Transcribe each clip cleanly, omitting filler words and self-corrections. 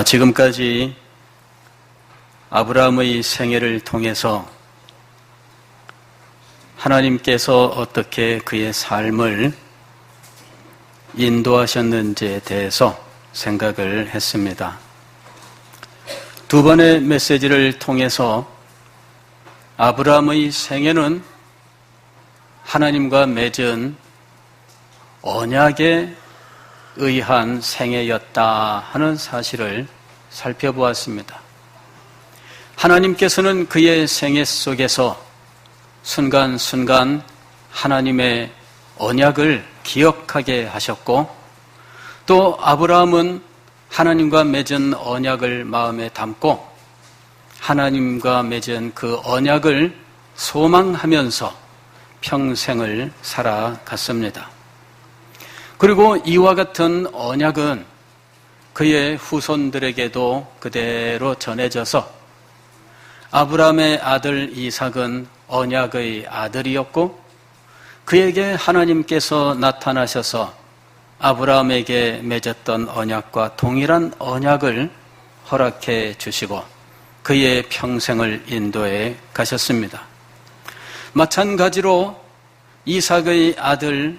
지금까지 아브라함의 생애를 통해서 하나님께서 어떻게 그의 삶을 인도하셨는지에 대해서 생각을 했습니다. 두 번의 메시지를 통해서 아브라함의 생애는 하나님과 맺은 언약에 의한 생애였다 하는 사실을 살펴보았습니다. 하나님께서는 그의 생애 속에서 순간순간 하나님의 언약을 기억하게 하셨고, 또 아브라함은 하나님과 맺은 언약을 마음에 담고 하나님과 맺은 그 언약을 소망하면서 평생을 살아갔습니다. 그리고 이와 같은 언약은 그의 후손들에게도 그대로 전해져서 아브라함의 아들 이삭은 언약의 아들이었고, 그에게 하나님께서 나타나셔서 아브라함에게 맺었던 언약과 동일한 언약을 허락해 주시고 그의 평생을 인도해 가셨습니다. 마찬가지로 이삭의 아들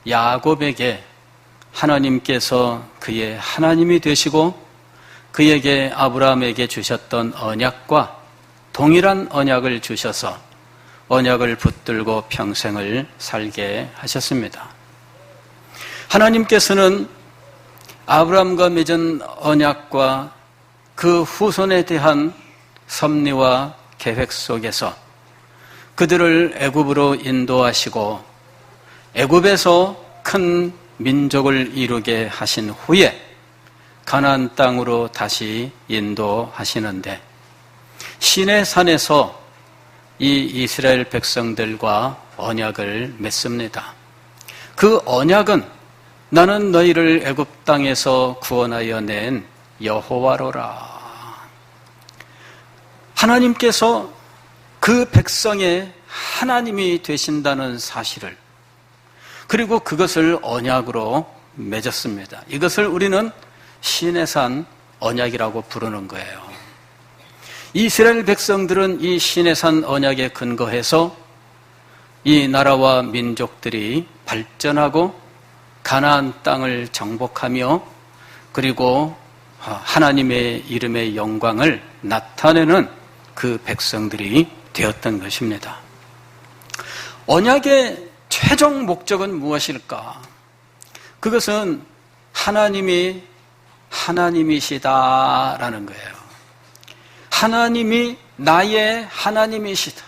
야곱에게 하나님께서 그의 하나님이 되시고 그에게 아브라함에게 주셨던 언약과 동일한 언약을 주셔서 언약을 붙들고 평생을 살게 하셨습니다. 하나님께서는 아브라함과 맺은 언약과 그 후손에 대한 섭리와 계획 속에서 그들을 애굽으로 인도하시고 애굽에서 큰 민족을 이루게 하신 후에 가나안 땅으로 다시 인도하시는데, 시내산에서 이 이스라엘 백성들과 언약을 맺습니다. 그 언약은 나는 너희를 애굽 땅에서 구원하여 낸 여호와로라. 하나님께서 그 백성의 하나님이 되신다는 사실을, 그리고 그것을 언약으로 맺었습니다. 이것을 우리는 시내산 언약이라고 부르는 거예요. 이스라엘 백성들은 이 시내산 언약에 근거해서 이 나라와 민족들이 발전하고 가나안 땅을 정복하며 그리고 하나님의 이름의 영광을 나타내는 그 백성들이 되었던 것입니다. 언약의 최종 목적은 무엇일까? 그것은 하나님이 하나님이시다라는 거예요. 하나님이 나의 하나님이시다.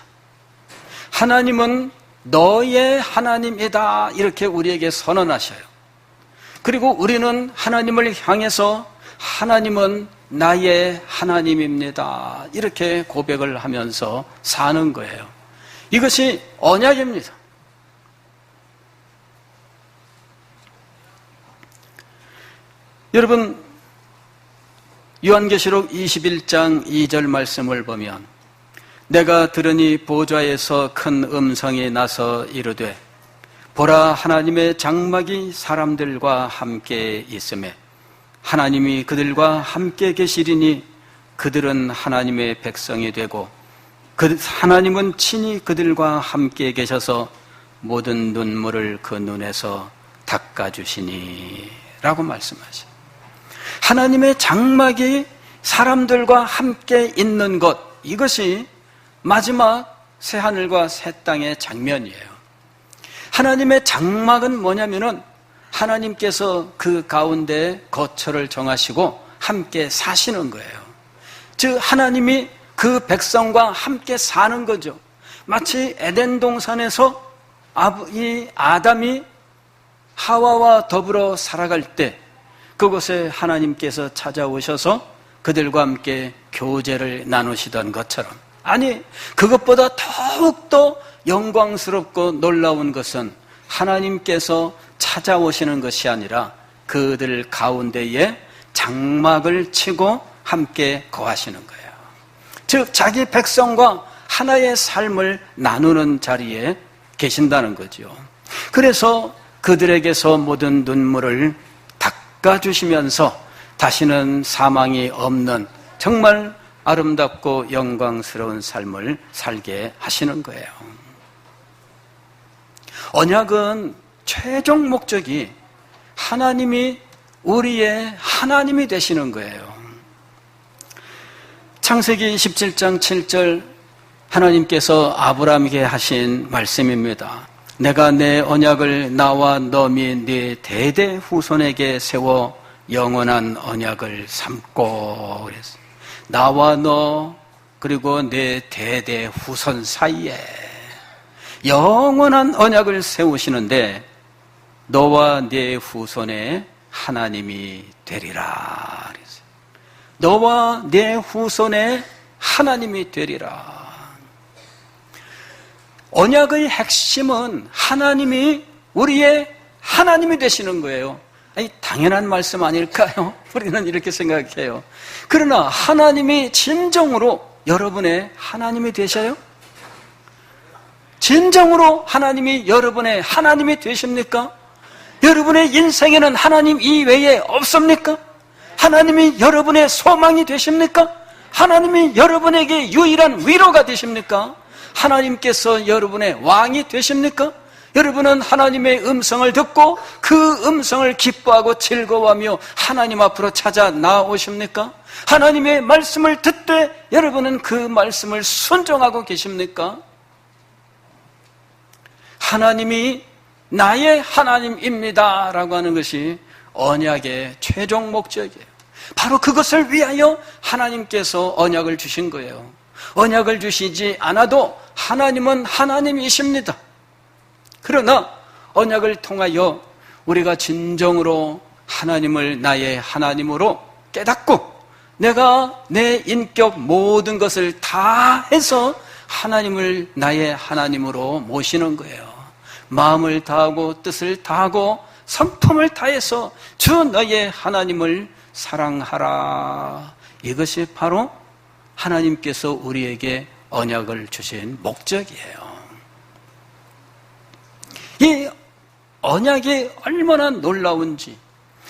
하나님은 너의 하나님이다. 이렇게 우리에게 선언하셔요. 그리고 우리는 하나님을 향해서 하나님은 나의 하나님입니다. 이렇게 고백을 하면서 사는 거예요. 이것이 언약입니다. 여러분, 요한계시록 21장 2절 말씀을 보면, 내가 들으니 보좌에서 큰 음성이 나서 이르되 보라, 하나님의 장막이 사람들과 함께 있으매 하나님이 그들과 함께 계시리니 그들은 하나님의 백성이 되고 하나님은 친히 그들과 함께 계셔서 모든 눈물을 그 눈에서 닦아주시니 라고 말씀하시죠. 하나님의 장막이 사람들과 함께 있는 것, 이것이 마지막 새하늘과 새 땅의 장면이에요. 하나님의 장막은 뭐냐면은 하나님께서 그 가운데 거처를 정하시고 함께 사시는 거예요. 즉 하나님이 그 백성과 함께 사는 거죠. 마치 에덴 동산에서 이 아담이 하와와 더불어 살아갈 때 그곳에 하나님께서 찾아오셔서 그들과 함께 교제를 나누시던 것처럼, 아니 그것보다 더욱더 영광스럽고 놀라운 것은 하나님께서 찾아오시는 것이 아니라 그들 가운데에 장막을 치고 함께 거하시는 거예요. 즉 자기 백성과 하나의 삶을 나누는 자리에 계신다는 거죠. 그래서 그들에게서 모든 눈물을 닦아주시면서 다시는 사망이 없는 정말 아름답고 영광스러운 삶을 살게 하시는 거예요. 언약은 최종 목적이 하나님이 우리의 하나님이 되시는 거예요. 창세기 17장 7절 하나님께서 아브라함에게 하신 말씀입니다. 내가 내 언약을 나와 너 및 네 대대 후손에게 세워 영원한 언약을 삼고 그랬어요. 나와 너 그리고 내 대대 후손 사이에 영원한 언약을 세우시는데 너와 네 후손의 하나님이 되리라 그랬어요. 너와 네 후손의 하나님이 되리라. 언약의 핵심은 하나님이 우리의 하나님이 되시는 거예요. 아니, 당연한 말씀 아닐까요? 우리는 이렇게 생각해요. 그러나 하나님이 진정으로 여러분의 하나님이 되셔요? 진정으로 하나님이 여러분의 하나님이 되십니까? 여러분의 인생에는 하나님 이외에 없습니까? 하나님이 여러분의 소망이 되십니까? 하나님이 여러분에게 유일한 위로가 되십니까? 하나님께서 여러분의 왕이 되십니까? 여러분은 하나님의 음성을 듣고 그 음성을 기뻐하고 즐거워하며 하나님 앞으로 찾아 나오십니까? 하나님의 말씀을 듣되 여러분은 그 말씀을 순종하고 계십니까? 하나님이 나의 하나님입니다 라고 하는 것이 언약의 최종 목적이에요. 바로 그것을 위하여 하나님께서 언약을 주신 거예요. 언약을 주시지 않아도 하나님은 하나님이십니다. 그러나 언약을 통하여 우리가 진정으로 하나님을 나의 하나님으로 깨닫고 내가 내 인격 모든 것을 다 해서 하나님을 나의 하나님으로 모시는 거예요. 마음을 다하고 뜻을 다하고 성품을 다해서 주 너의 하나님을 사랑하라. 이것이 바로 하나님께서 우리에게 언약을 주신 목적이에요. 이 언약이 얼마나 놀라운지,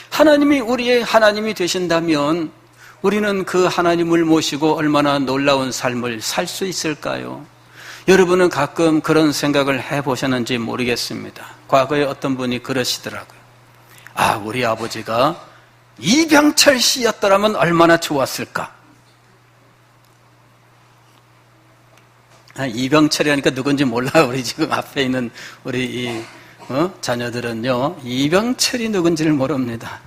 하나님이 우리의 하나님이 되신다면 우리는 그 하나님을 모시고 얼마나 놀라운 삶을 살 수 있을까요? 여러분은 가끔 그런 생각을 해보셨는지 모르겠습니다. 과거에 어떤 분이 그러시더라고요. 아, 우리 아버지가 이병철 씨였더라면 얼마나 좋았을까? 이병철이라니까 누군지 몰라요. 우리 지금 앞에 있는 우리 자녀들은요, 이병철이 누군지를 모릅니다.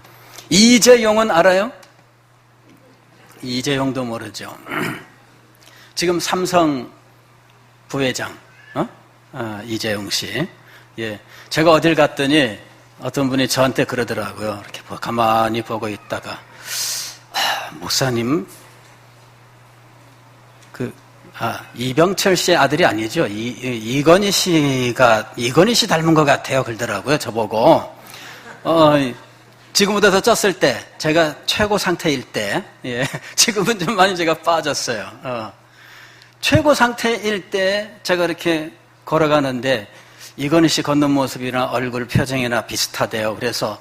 이재용은 알아요? 이재용도 모르죠. 지금 삼성 부회장, 이재용 씨. 예, 제가 어딜 갔더니 어떤 분이 저한테 그러더라고요. 이렇게 가만히 보고 있다가, 목사님, 이병철 씨의 아들이 아니죠. 이건희 씨 닮은 것 같아요. 그러더라고요. 저보고. 지금보다 더 쪘을 때, 제가 최고 상태일 때, 예, 지금은 좀 많이 제가 빠졌어요. 최고 상태일 때 제가 이렇게 걸어가는데, 이건희 씨 걷는 모습이나 얼굴 표정이나 비슷하대요. 그래서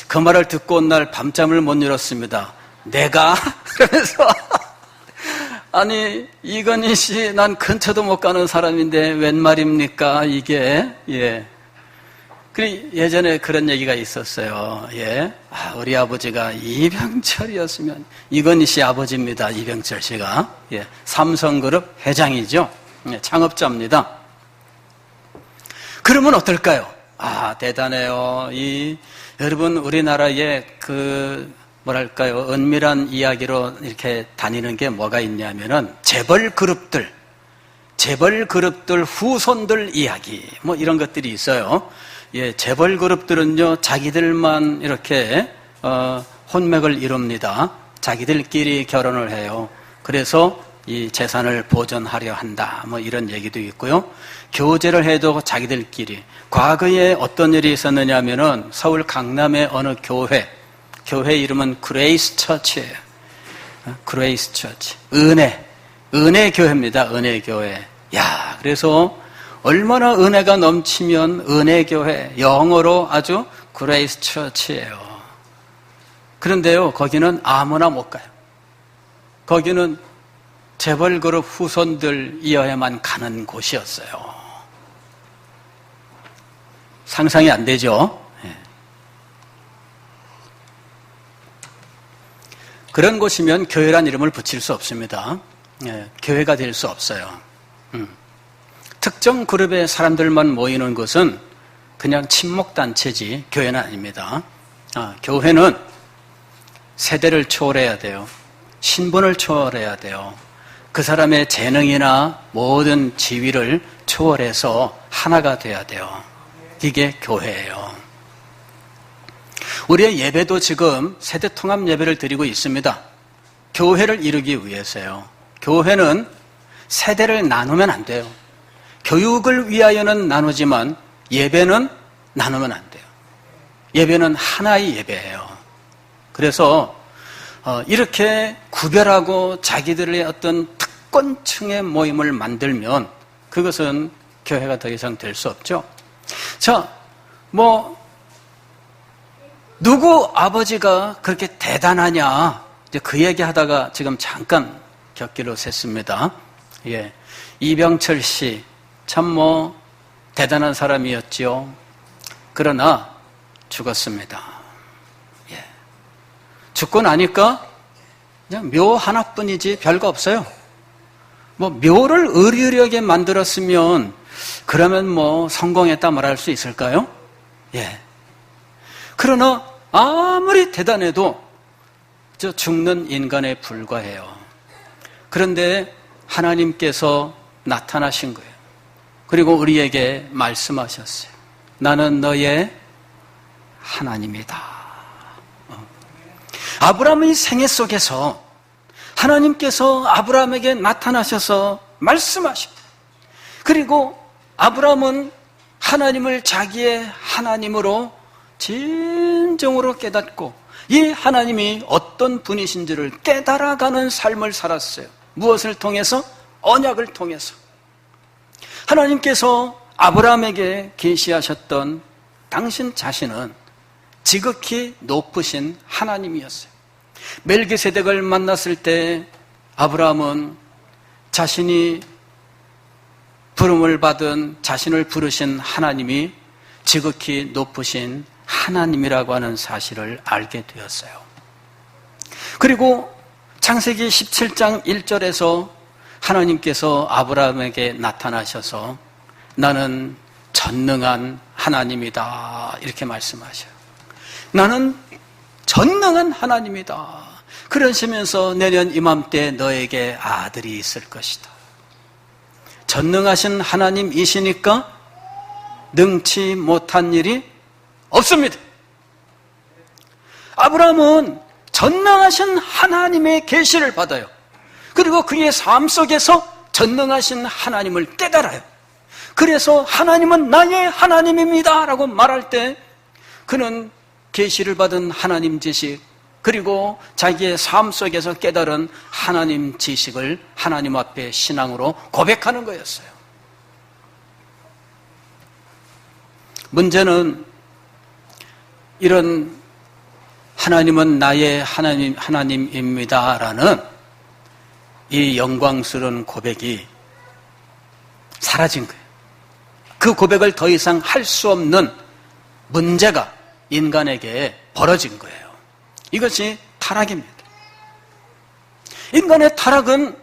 그 말을 듣고 온 날 밤잠을 못 이뤘습니다. 내가? 그래서, 아니, 이건희 씨, 난 근처도 못 가는 사람인데, 웬 말입니까, 이게? 예. 예전에 그런 얘기가 있었어요. 예. 우리 아버지가 이병철이었으면, 이건희 씨 아버지입니다, 이병철 씨가. 예. 삼성그룹 회장이죠. 예. 창업자입니다. 그러면 어떨까요? 대단해요. 여러분, 우리나라에 뭐랄까요, 은밀한 이야기로 이렇게 다니는 게 뭐가 있냐면은, 재벌 그룹들 후손들 이야기, 뭐 이런 것들이 있어요. 예, 재벌 그룹들은요, 자기들만 이렇게, 혼맥을 이룹니다. 자기들끼리 결혼을 해요. 그래서 이 재산을 보존하려 한다. 뭐 이런 얘기도 있고요. 교제를 해도 자기들끼리. 과거에 어떤 일이 있었느냐면은, 서울 강남의 어느 교회 이름은 그레이스 처치예요. 그레이스 처치. 은혜 교회입니다. 은혜 교회. 야, 그래서 얼마나 은혜가 넘치면 은혜 교회, 영어로 아주 그레이스 처치예요. 그런데요, 거기는 아무나 못 가요. 거기는 재벌그룹 후손들이어야만 가는 곳이었어요. 상상이 안 되죠? 예. 그런 곳이면 교회란 이름을 붙일 수 없습니다. 예, 교회가 될 수 없어요. 특정 그룹의 사람들만 모이는 곳은 그냥 친목단체지 교회는 아닙니다. 교회는 세대를 초월해야 돼요. 신분을 초월해야 돼요. 그 사람의 재능이나 모든 지위를 초월해서 하나가 돼야 돼요. 이게 교회예요. 우리의 예배도 지금 세대 통합 예배를 드리고 있습니다. 교회를 이루기 위해서요. 교회는 세대를 나누면 안 돼요. 교육을 위하여는 나누지만 예배는 나누면 안 돼요. 예배는 하나의 예배예요. 그래서 이렇게 구별하고 자기들의 어떤 특권층의 모임을 만들면 그것은 교회가 더 이상 될 수 없죠. 자, 누구 아버지가 그렇게 대단하냐, 이제 그 얘기 하다가 지금 잠깐 곁길로 샜습니다. 예. 이병철 씨, 참 대단한 사람이었지요. 그러나 죽었습니다. 예. 죽고 나니까 그냥 묘 하나뿐이지 별거 없어요. 묘를 의리하게 만들었으면 그러면 성공했다 말할 수 있을까요? 예. 그러나 아무리 대단해도 저 죽는 인간에 불과해요. 그런데 하나님께서 나타나신 거예요. 그리고 우리에게 말씀하셨어요. 나는 너의 하나님이다. 아브라함의 생애 속에서 하나님께서 아브라함에게 나타나셔서 말씀하십니다. 그리고 아브라함은 하나님을 자기의 하나님으로 진정으로 깨닫고 이 하나님이 어떤 분이신지를 깨달아가는 삶을 살았어요. 무엇을 통해서? 언약을 통해서. 하나님께서 아브라함에게 계시하셨던 당신 자신은 지극히 높으신 하나님이었어요. 멜기세덱을 만났을 때 아브라함은 자신이 부름을 받은 자신을 부르신 하나님이 지극히 높으신 하나님이라고 하는 사실을 알게 되었어요. 그리고 창세기 17장 1절에서 하나님께서 아브라함에게 나타나셔서 나는 전능한 하나님이다 이렇게 말씀하셔요. 나는 전능한 하나님이다. 그러시면서 내년 이맘때 너에게 아들이 있을 것이다. 전능하신 하나님이시니까 능치 못한 일이 없습니다. 아브라함은 전능하신 하나님의 계시를 받아요. 그리고 그의 삶 속에서 전능하신 하나님을 깨달아요. 그래서 하나님은 나의 하나님입니다 라고 말할 때 그는 계시를 받은 하나님 지식 그리고 자기의 삶 속에서 깨달은 하나님 지식을 하나님 앞에 신앙으로 고백하는 거였어요. 문제는 이런 하나님은 나의 하나님입니다라는 이 영광스러운 고백이 사라진 거예요. 그 고백을 더 이상 할 수 없는 문제가 인간에게 벌어진 거예요. 이것이 타락입니다. 인간의 타락은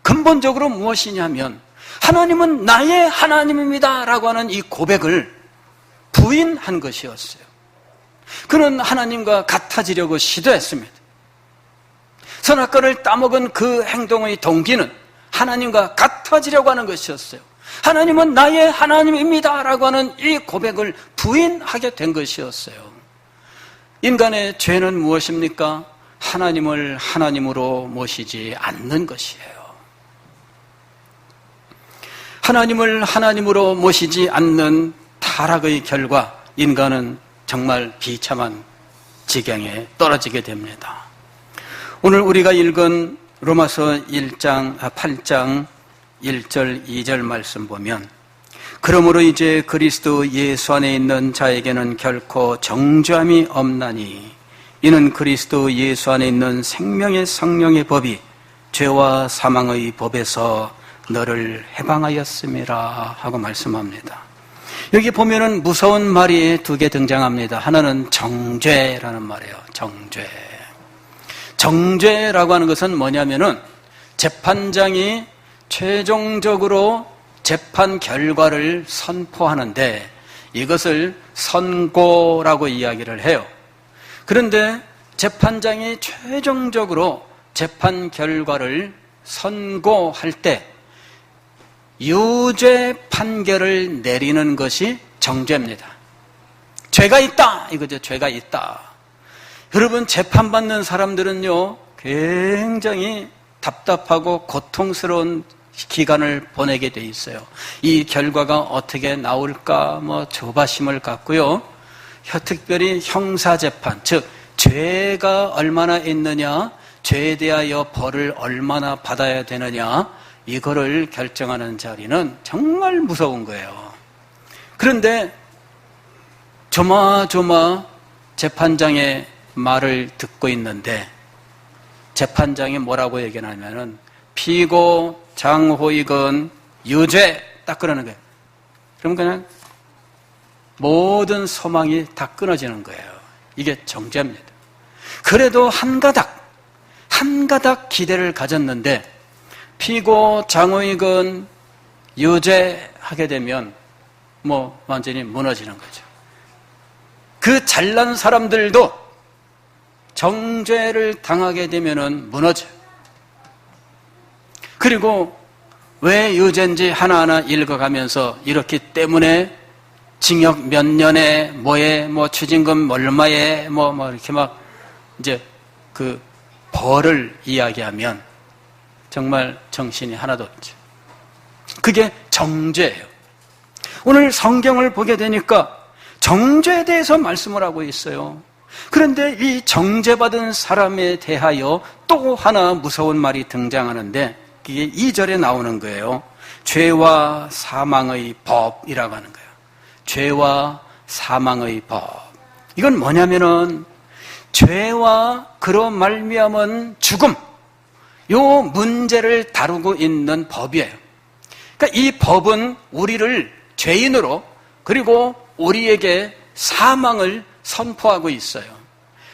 근본적으로 무엇이냐면 하나님은 나의 하나님입니다 라고 하는 이 고백을 부인한 것이었어요. 그는 하나님과 같아지려고 시도했습니다. 선악과를 따먹은 그 행동의 동기는 하나님과 같아지려고 하는 것이었어요. 하나님은 나의 하나님입니다 라고 하는 이 고백을 부인하게 된 것이었어요. 인간의 죄는 무엇입니까? 하나님을 하나님으로 모시지 않는 것이에요. 하나님을 하나님으로 모시지 않는 타락의 결과 인간은 정말 비참한 지경에 떨어지게 됩니다. 오늘 우리가 읽은 로마서 8장 1절 2절 말씀 보면 그러므로 이제 그리스도 예수 안에 있는 자에게는 결코 정죄함이 없나니 이는 그리스도 예수 안에 있는 생명의 성령의 법이 죄와 사망의 법에서 너를 해방하였음이라 하고 말씀합니다. 여기 보면은 무서운 말이 두 개 등장합니다. 하나는 정죄라는 말이에요. 정죄. 정죄라고 하는 것은 뭐냐면은 재판장이 최종적으로 재판 결과를 선포하는데 이것을 선고라고 이야기를 해요. 그런데 재판장이 최종적으로 재판 결과를 선고할 때 유죄 판결을 내리는 것이 정죄입니다. 죄가 있다 이거죠. 죄가 있다. 여러분, 재판받는 사람들은요 굉장히 답답하고 고통스러운 기간을 보내게 돼 있어요. 이 결과가 어떻게 나올까 조바심을 갖고요. 특별히 형사재판, 즉 죄가 얼마나 있느냐, 죄에 대하여 벌을 얼마나 받아야 되느냐, 이거를 결정하는 자리는 정말 무서운 거예요. 그런데 조마조마 재판장의 말을 듣고 있는데 재판장이 뭐라고 얘기하냐면은 피고 장호익은 유죄 딱 그러는 거예요. 그럼 그냥 모든 소망이 다 끊어지는 거예요. 이게 정죄입니다. 그래도 한 가닥 기대를 가졌는데 피고 장호익은 유죄하게 되면 완전히 무너지는 거죠. 그 잘난 사람들도 정죄를 당하게 되면은 무너져요. 그리고 왜 유죄인지 하나하나 읽어가면서 이렇기 때문에 징역 몇 년에 추징금 얼마에 이렇게 이제 그 벌을 이야기하면 정말 정신이 하나도 없죠. 그게 정죄예요. 오늘 성경을 보게 되니까 정죄에 대해서 말씀을 하고 있어요. 그런데 이 정죄받은 사람에 대하여 또 하나 무서운 말이 등장하는데 이게 2절에 나오는 거예요. 죄와 사망의 법이라고 하는 거예요. 죄와 사망의 법. 이건 뭐냐면은 죄와 그로 말미암은 죽음, 요 문제를 다루고 있는 법이에요. 그러니까 이 법은 우리를 죄인으로 그리고 우리에게 사망을 선포하고 있어요.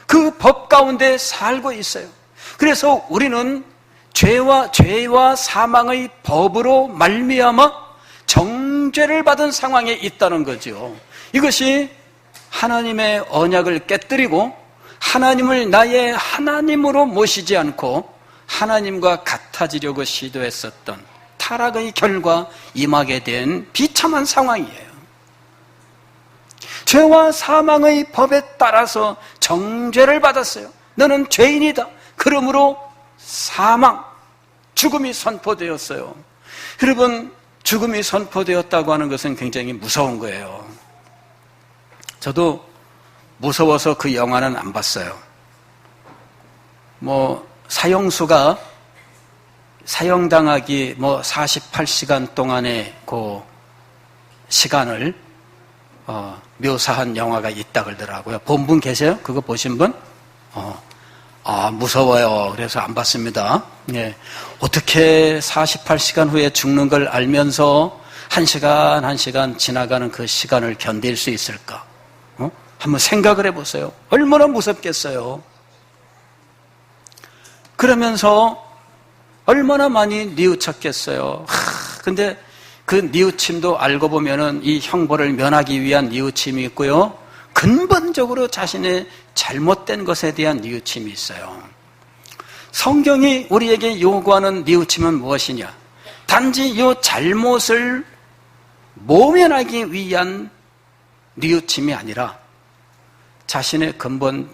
그 법 가운데 살고 있어요. 그래서 우리는 죄와 사망의 법으로 말미암아 정죄를 받은 상황에 있다는 거죠. 이것이 하나님의 언약을 깨뜨리고 하나님을 나의 하나님으로 모시지 않고 하나님과 같아지려고 시도했었던 타락의 결과 임하게 된 비참한 상황이에요. 죄와 사망의 법에 따라서 정죄를 받았어요. 너는 죄인이다. 그러므로 사망, 죽음이 선포되었어요. 여러분, 죽음이 선포되었다고 하는 것은 굉장히 무서운 거예요. 저도 무서워서 그 영화는 안 봤어요. 사형수가 사형당하기 48시간 동안의 그 시간을 묘사한 영화가 있다 그러더라고요. 본 분 계세요? 그거 보신 분? 무서워요. 그래서 안 봤습니다. 예. 어떻게 48시간 후에 죽는 걸 알면서 한 시간 지나가는 그 시간을 견딜 수 있을까? 한번 생각을 해보세요. 얼마나 무섭겠어요. 그러면서 얼마나 많이 뉘우쳤겠어요. 근데 그 뉘우침도 알고 보면은 이 형벌을 면하기 위한 뉘우침이 있고요. 근본적으로 자신의 잘못된 것에 대한 뉘우침이 있어요. 성경이 우리에게 요구하는 뉘우침은 무엇이냐? 단지 이 잘못을 모면하기 위한 뉘우침이 아니라 자신의 근본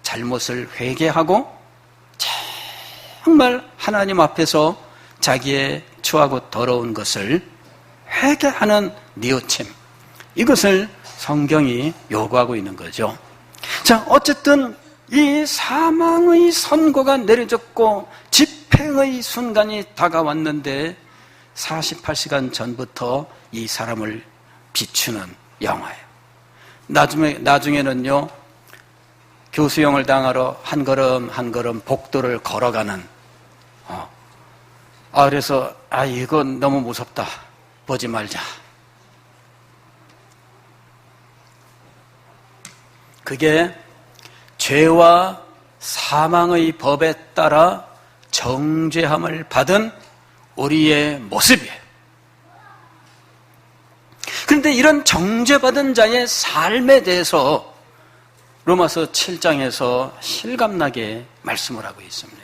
잘못을 회개하고 정말 하나님 앞에서 자기의 추하고 더러운 것을 회개하는 뉘우침, 이것을 성경이 요구하고 있는 거죠. 자, 어쨌든 이 사망의 선고가 내려졌고 집행의 순간이 다가왔는데 48시간 전부터 이 사람을 비추는 영화예요. 나중에는요, 교수형을 당하러 한 걸음 한 걸음 복도를 걸어가는 그래서 이건 너무 무섭다. 보지 말자. 그게 죄와 사망의 법에 따라 정죄함을 받은 우리의 모습이에요. 그런데 이런 정죄받은 자의 삶에 대해서 로마서 7장에서 실감나게 말씀을 하고 있습니다.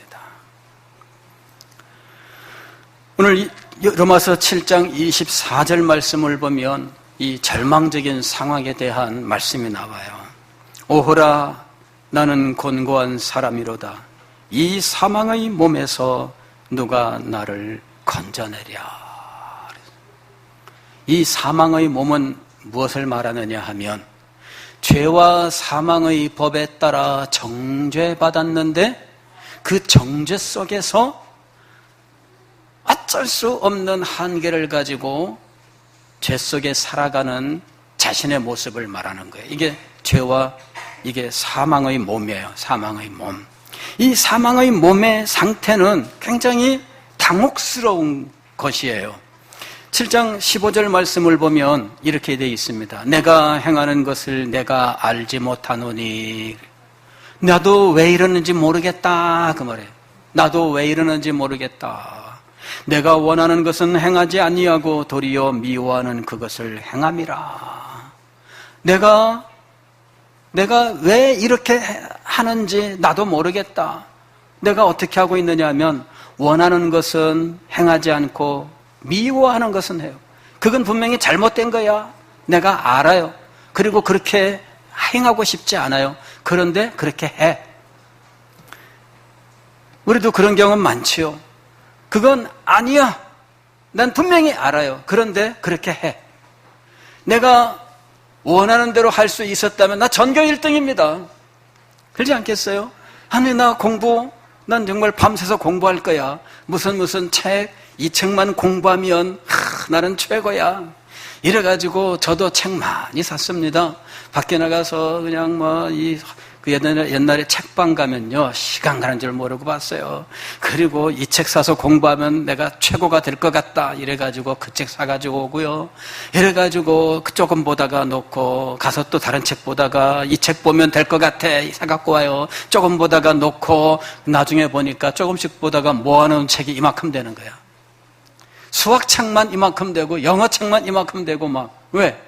오늘 로마서 7장 24절 말씀을 보면 이 절망적인 상황에 대한 말씀이 나와요. 오호라 나는 곤고한 사람이로다. 이 사망의 몸에서 누가 나를 건져내랴. 이 사망의 몸은 무엇을 말하느냐 하면 죄와 사망의 법에 따라 정죄받았는데 그 정죄 속에서 어쩔 수 없는 한계를 가지고 죄 속에 살아가는 자신의 모습을 말하는 거예요. 이게 죄와 이게 사망의 몸이에요. 사망의 몸. 이 사망의 몸의 상태는 굉장히 당혹스러운 것이에요. 7장 15절 말씀을 보면 이렇게 되어 있습니다. 내가 행하는 것을 내가 알지 못하노니 나도 왜 이러는지 모르겠다 그 말이에요. 나도 왜 이러는지 모르겠다. 내가 원하는 것은 행하지 아니하고 도리어 미워하는 그것을 행함이라. 내가 왜 이렇게 하는지 나도 모르겠다. 내가 어떻게 하고 있느냐 하면 원하는 것은 행하지 않고 미워하는 것은 해요. 그건 분명히 잘못된 거야. 내가 알아요. 그리고 그렇게 행하고 싶지 않아요. 그런데 그렇게 해. 우리도 그런 경험 많지요. 그건 아니야. 난 분명히 알아요. 그런데 그렇게 해. 내가 원하는 대로 할 수 있었다면 나 전교 1등입니다. 그러지 않겠어요? 아니 난 정말 밤새서 공부할 거야. 무슨 책, 이 책만 공부하면 나는 최고야. 이래가지고 저도 책 많이 샀습니다. 밖에 나가서 그냥 옛날에 책방 가면요 시간 가는 줄 모르고 봤어요. 그리고 이 책 사서 공부하면 내가 최고가 될 것 같다 이래가지고 그 책 사가지고 오고요. 이래가지고 조금 보다가 놓고 가서 또 다른 책 보다가 이 책 보면 될 것 같아 사갖고 와요. 조금 보다가 놓고 나중에 보니까 조금씩 보다가 모아놓은 책이 이만큼 되는 거야. 수학책만 이만큼 되고 영어책만 이만큼 되고 왜?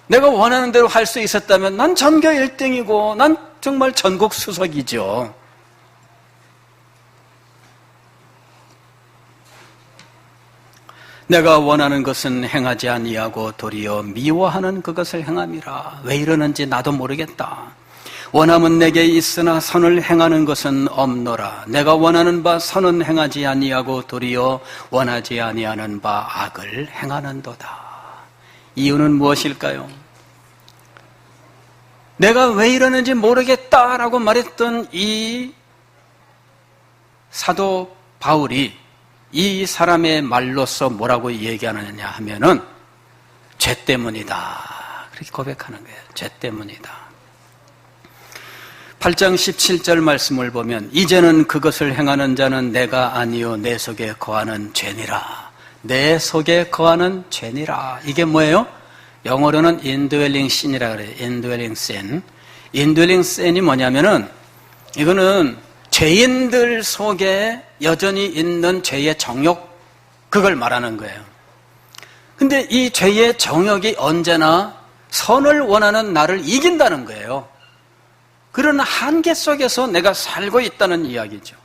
내가 원하는 대로 할 수 있었다면 난 전교 1등이고 난 정말 전국 수석이죠. 내가 원하는 것은 행하지 아니하고 도리어 미워하는 그것을 행함이라. 왜 이러는지 나도 모르겠다. 원함은 내게 있으나 선을 행하는 것은 없노라. 내가 원하는 바 선은 행하지 아니하고 도리어 원하지 아니하는 바 악을 행하는도다. 이유는 무엇일까요? 내가 왜 이러는지 모르겠다라고 말했던 이 사도 바울이 이 사람의 말로서 뭐라고 얘기하느냐 하면은 죄 때문이다. 그렇게 고백하는 거예요. 죄 때문이다. 8장 17절 말씀을 보면 이제는 그것을 행하는 자는 내가 아니요 내 속에 거하는 죄니라. 내 속에 거하는 죄니라. 이게 뭐예요? 영어로는 indwelling sin이라 그래요. indwelling sin. indwelling sin이 뭐냐면은 이거는 죄인들 속에 여전히 있는 죄의 정욕 그걸 말하는 거예요. 근데 이 죄의 정욕이 언제나 선을 원하는 나를 이긴다는 거예요. 그런 한계 속에서 내가 살고 있다는 이야기죠.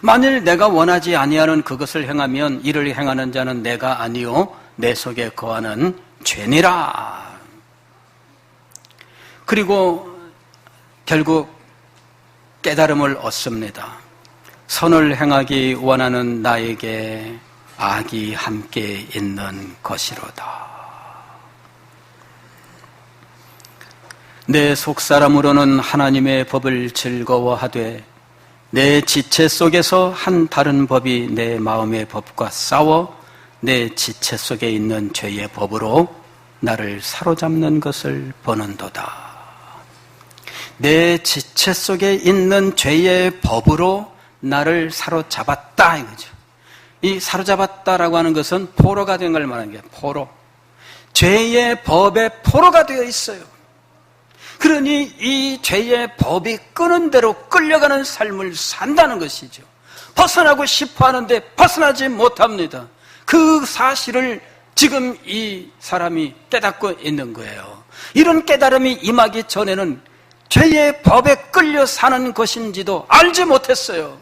만일 내가 원하지 아니하는 그것을 행하면 이를 행하는 자는 내가 아니요 내 속에 거하는 죄니라. 그리고 결국 깨달음을 얻습니다. 선을 행하기 원하는 나에게 악이 함께 있는 것이로다. 내 속사람으로는 하나님의 법을 즐거워하되 내 지체 속에서 한 다른 법이 내 마음의 법과 싸워 내 지체 속에 있는 죄의 법으로 나를 사로잡는 것을 보는도다. 내 지체 속에 있는 죄의 법으로 나를 사로잡았다 이거죠. 이 사로잡았다라고 하는 것은 포로가 된 걸 말하는 게 포로. 죄의 법에 포로가 되어 있어요. 그러니 이 죄의 법이 끄는 대로 끌려가는 삶을 산다는 것이죠. 벗어나고 싶어 하는데 벗어나지 못합니다. 그 사실을 지금 이 사람이 깨닫고 있는 거예요. 이런 깨달음이 임하기 전에는 죄의 법에 끌려 사는 것인지도 알지 못했어요.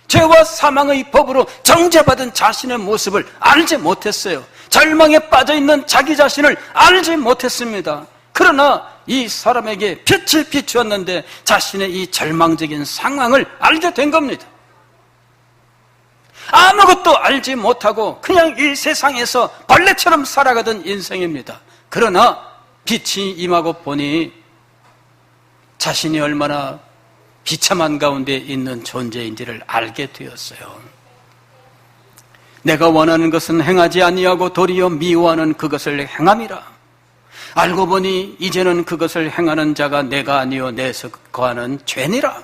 죄와 사망의 법으로 정죄받은 자신의 모습을 알지 못했어요. 절망에 빠져있는 자기 자신을 알지 못했습니다. 그러나 이 사람에게 빛이 비추었는데 자신의 이 절망적인 상황을 알게 된 겁니다. 아무것도 알지 못하고 그냥 이 세상에서 벌레처럼 살아가던 인생입니다. 그러나 빛이 임하고 보니 자신이 얼마나 비참한 가운데 있는 존재인지를 알게 되었어요. 내가 원하는 것은 행하지 아니하고 도리어 미워하는 그것을 행함이라. 알고 보니 이제는 그것을 행하는 자가 내가 아니요 내서 거하는 죄니라.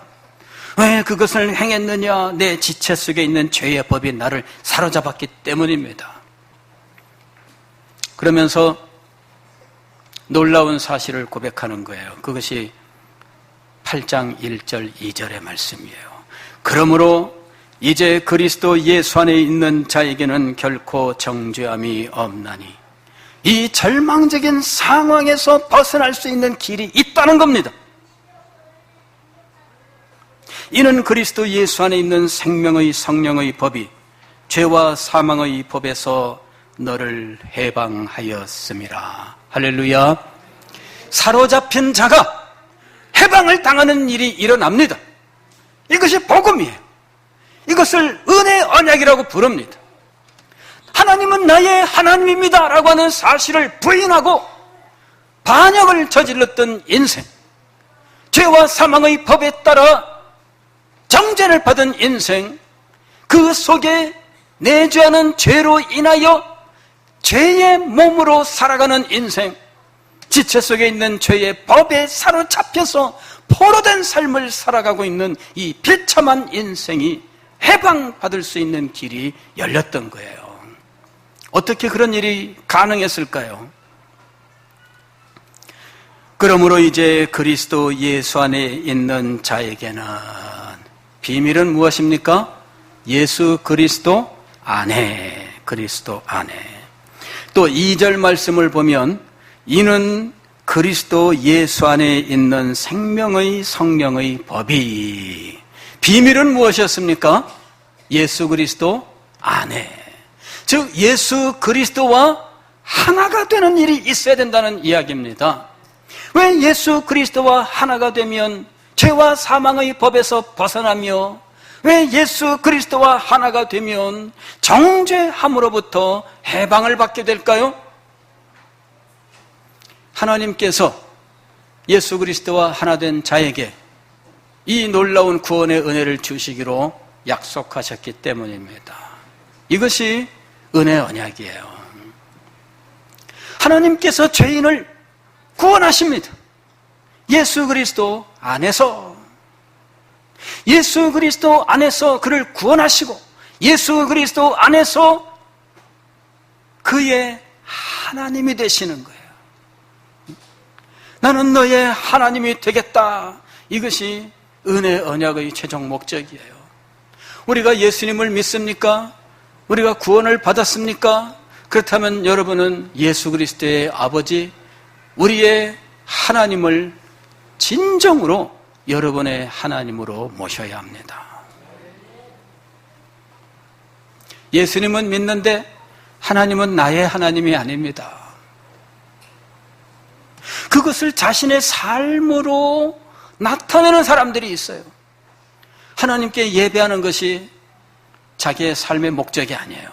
왜 그것을 행했느냐? 내 지체 속에 있는 죄의 법이 나를 사로잡았기 때문입니다. 그러면서 놀라운 사실을 고백하는 거예요. 그것이 8장 1절 2절의 말씀이에요. 그러므로 이제 그리스도 예수 안에 있는 자에게는 결코 정죄함이 없나니, 이 절망적인 상황에서 벗어날 수 있는 길이 있다는 겁니다. 이는 그리스도 예수 안에 있는 생명의 성령의 법이 죄와 사망의 법에서 너를 해방하였음이라. 할렐루야. 사로잡힌 자가 해방을 당하는 일이 일어납니다. 이것이 복음이에요. 이것을 은혜의 언약이라고 부릅니다. 하나님은 나의 하나님입니다 라고 하는 사실을 부인하고 반역을 저질렀던 인생, 죄와 사망의 법에 따라 정죄를 받은 인생, 그 속에 내주하는 죄로 인하여 죄의 몸으로 살아가는 인생, 지체 속에 있는 죄의 법에 사로잡혀서 포로된 삶을 살아가고 있는 이 비참한 인생이 해방받을 수 있는 길이 열렸던 거예요. 어떻게 그런 일이 가능했을까요? 그러므로 이제 그리스도 예수 안에 있는 자에게는 비밀은 무엇입니까? 예수 그리스도 안에, 그리스도 안에. 또 2절 말씀을 보면 이는 그리스도 예수 안에 있는 생명의 성령의 법이, 비밀은 무엇이었습니까? 예수 그리스도 안에. 즉 예수 그리스도와 하나가 되는 일이 있어야 된다는 이야기입니다. 왜 예수 그리스도와 하나가 되면 죄와 사망의 법에서 벗어나며, 왜 예수 그리스도와 하나가 되면 정죄함으로부터 해방을 받게 될까요? 하나님께서 예수 그리스도와 하나 된 자에게 이 놀라운 구원의 은혜를 주시기로 약속하셨기 때문입니다. 이것이 은혜의 언약이에요. 하나님께서 죄인을 구원하십니다. 예수 그리스도 안에서, 예수 그리스도 안에서 그를 구원하시고 예수 그리스도 안에서 그의 하나님이 되시는 거예요. 나는 너의 하나님이 되겠다. 이것이 은혜의 언약의 최종 목적이에요. 우리가 예수님을 믿습니까? 우리가 구원을 받았습니까? 그렇다면 여러분은 예수 그리스도의 아버지, 우리의 하나님을 진정으로 여러분의 하나님으로 모셔야 합니다. 예수님은 믿는데 하나님은 나의 하나님이 아닙니다. 그것을 자신의 삶으로 나타내는 사람들이 있어요. 하나님께 예배하는 것이 자기의 삶의 목적이 아니에요.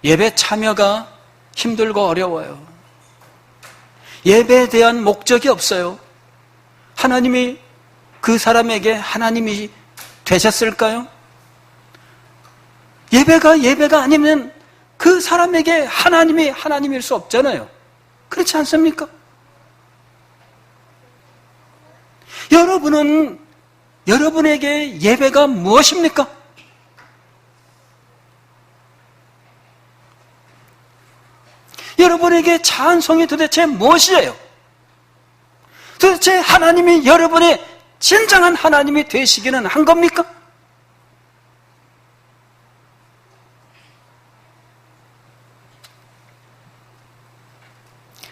예배 참여가 힘들고 어려워요. 예배에 대한 목적이 없어요. 하나님이 그 사람에게 하나님이 되셨을까요? 예배가 아니면 그 사람에게 하나님이 하나님일 수 없잖아요. 그렇지 않습니까? 여러분에게 예배가 무엇입니까? 여러분에게 찬송이 도대체 무엇이에요? 도대체 하나님이 여러분의 진정한 하나님이 되시기는 한 겁니까?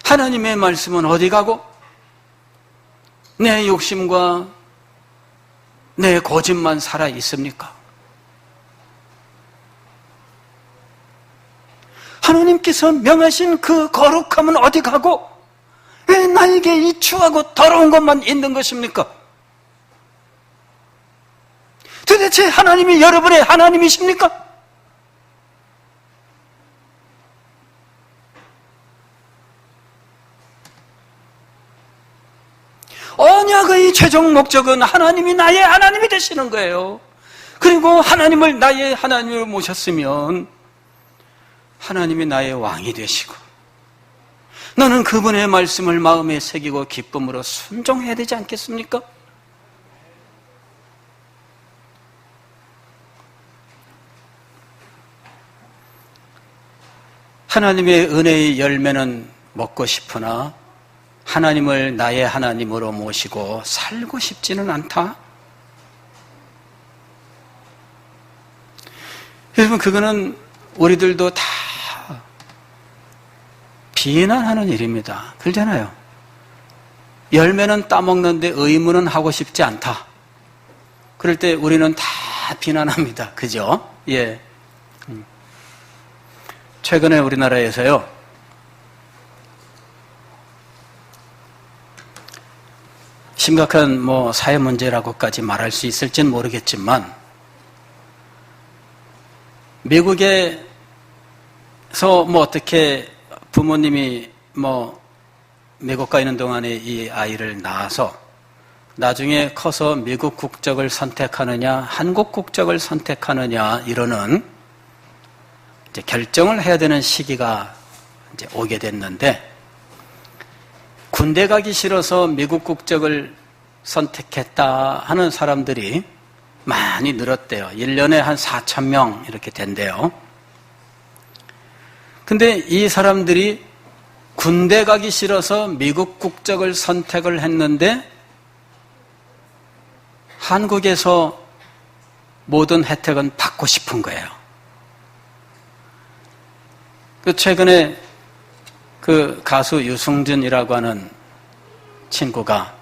하나님의 말씀은 어디 가고 내 욕심과 내 고집만 살아 있습니까? 하나님께서 명하신 그 거룩함은 어디 가고 왜 나에게 이 추하고 더러운 것만 있는 것입니까? 도대체 하나님이 여러분의 하나님이십니까? 언약의 최종 목적은 하나님이 나의 하나님이 되시는 거예요. 그리고 하나님을 나의 하나님으로 모셨으면 하나님이 나의 왕이 되시고 너는 그분의 말씀을 마음에 새기고 기쁨으로 순종해야 되지 않겠습니까? 하나님의 은혜의 열매는 먹고 싶으나 하나님을 나의 하나님으로 모시고 살고 싶지는 않다. 여러분, 그거는 우리들도 다 비난하는 일입니다. 그러잖아요. 열매는 따먹는데 의무는 하고 싶지 않다. 그럴 때 우리는 다 비난합니다. 그죠? 예. 최근에 우리나라에서요, 심각한 사회 문제라고까지 말할 수 있을지는 모르겠지만 미국에서 어떻게 부모님이 미국 가 있는 동안에 이 아이를 낳아서 나중에 커서 미국 국적을 선택하느냐 한국 국적을 선택하느냐 이러는 이제 결정을 해야 되는 시기가 이제 오게 됐는데 군대 가기 싫어서 미국 국적을 선택했다 하는 사람들이 많이 늘었대요. 1년에 한 4,000명 이렇게 된대요. 근데 이 사람들이 군대 가기 싫어서 미국 국적을 선택을 했는데 한국에서 모든 혜택은 받고 싶은 거예요. 최근에 그 가수 유승준이라고 하는 친구가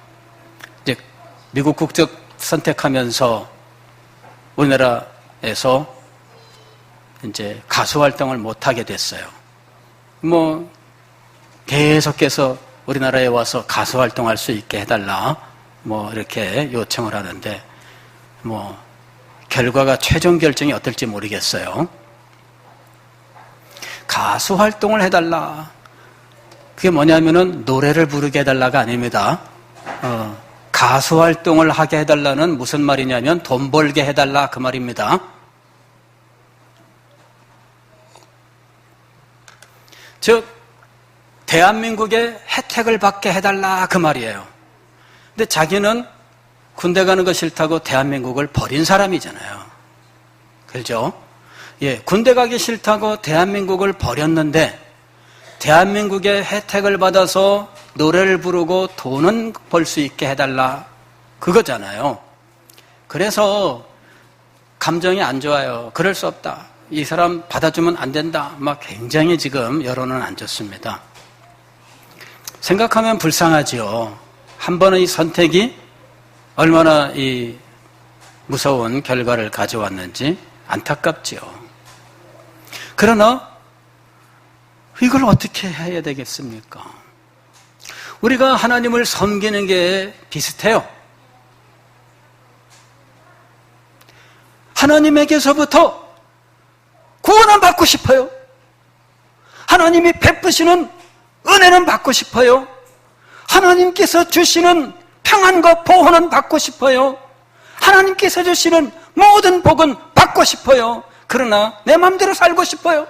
이제 미국 국적 선택하면서 우리나라에서 이제 가수 활동을 못하게 됐어요. 계속해서 우리나라에 와서 가수 활동할 수 있게 해달라 이렇게 요청을 하는데 결과가 최종 결정이 어떨지 모르겠어요. 가수 활동을 해달라. 그게 뭐냐면은 노래를 부르게 해달라가 아닙니다. 가수 활동을 하게 해달라는 무슨 말이냐면 돈 벌게 해달라 그 말입니다. 즉 대한민국의 혜택을 받게 해달라 그 말이에요. 근데 자기는 군대 가는 거 싫다고 대한민국을 버린 사람이잖아요. 그렇죠? 예, 군대 가기 싫다고 대한민국을 버렸는데 대한민국의 혜택을 받아서 노래를 부르고 돈은 벌 수 있게 해달라 그거잖아요. 그래서 감정이 안 좋아요. 그럴 수 없다. 이 사람 받아주면 안 된다. 굉장히 지금 여론은 안 좋습니다. 생각하면 불쌍하지요. 한 번의 이 선택이 얼마나 이 무서운 결과를 가져왔는지 안타깝지요. 그러나 이걸 어떻게 해야 되겠습니까? 우리가 하나님을 섬기는 게 비슷해요. 하나님에게서부터 구원은 받고 싶어요. 하나님이 베푸시는 은혜는 받고 싶어요. 하나님께서 주시는 평안과 보호는 받고 싶어요. 하나님께서 주시는 모든 복은 받고 싶어요. 그러나 내 마음대로 살고 싶어요.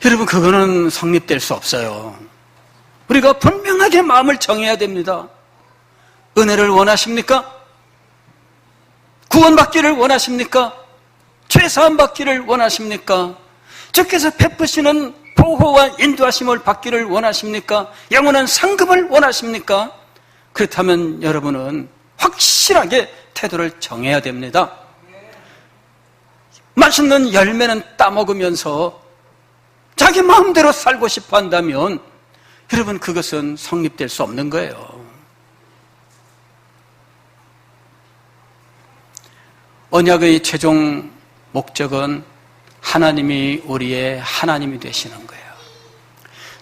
여러분, 그거는 성립될 수 없어요. 우리가 분명하게 마음을 정해야 됩니다. 은혜를 원하십니까? 구원받기를 원하십니까? 죄사함 받기를 원하십니까? 주께서 베푸시는 보호와 인도하심을 받기를 원하십니까? 영원한 상급을 원하십니까? 그렇다면 여러분은 확실하게 태도를 정해야 됩니다. 맛있는 열매는 따먹으면서 자기 마음대로 살고 싶어 한다면 여러분, 그것은 성립될 수 없는 거예요. 언약의 최종 목적은 하나님이 우리의 하나님이 되시는 거예요.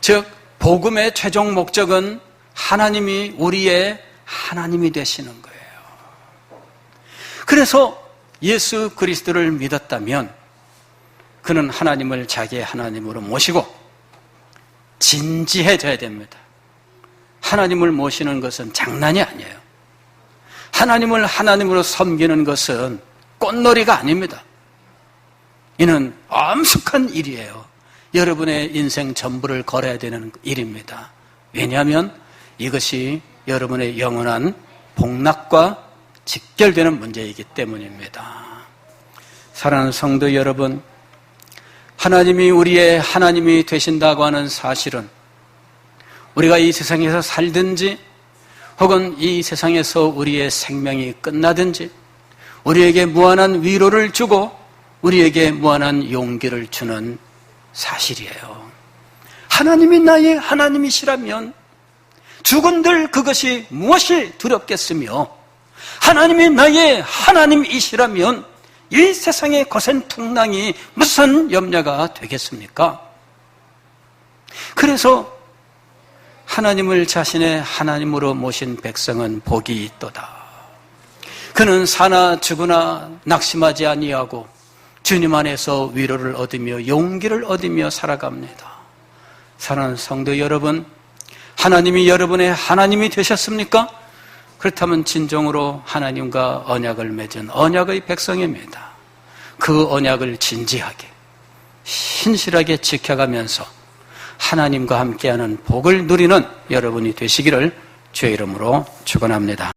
즉, 복음의 최종 목적은 하나님이 우리의 하나님이 되시는 거예요. 그래서 예수 그리스도를 믿었다면 그는 하나님을 자기의 하나님으로 모시고 진지해져야 됩니다. 하나님을 모시는 것은 장난이 아니에요. 하나님을 하나님으로 섬기는 것은 꽃놀이가 아닙니다. 이는 엄숙한 일이에요. 여러분의 인생 전부를 걸어야 되는 일입니다. 왜냐하면 이것이 여러분의 영원한 복락과 직결되는 문제이기 때문입니다. 사랑하는 성도 여러분, 하나님이 우리의 하나님이 되신다고 하는 사실은 우리가 이 세상에서 살든지 혹은 이 세상에서 우리의 생명이 끝나든지 우리에게 무한한 위로를 주고 우리에게 무한한 용기를 주는 사실이에요. 하나님이 나의 하나님이시라면 죽은들 그것이 무엇이 두렵겠으며, 하나님이 나의 하나님이시라면 이 세상의 거센 풍랑이 무슨 염려가 되겠습니까? 그래서 하나님을 자신의 하나님으로 모신 백성은 복이 있도다. 그는 사나 죽으나 낙심하지 아니하고 주님 안에서 위로를 얻으며 용기를 얻으며 살아갑니다. 사랑하는 성도 여러분, 하나님이 여러분의 하나님이 되셨습니까? 그렇다면 진정으로 하나님과 언약을 맺은 언약의 백성입니다. 그 언약을 진지하게 신실하게 지켜가면서 하나님과 함께하는 복을 누리는 여러분이 되시기를 주의 이름으로 축원합니다.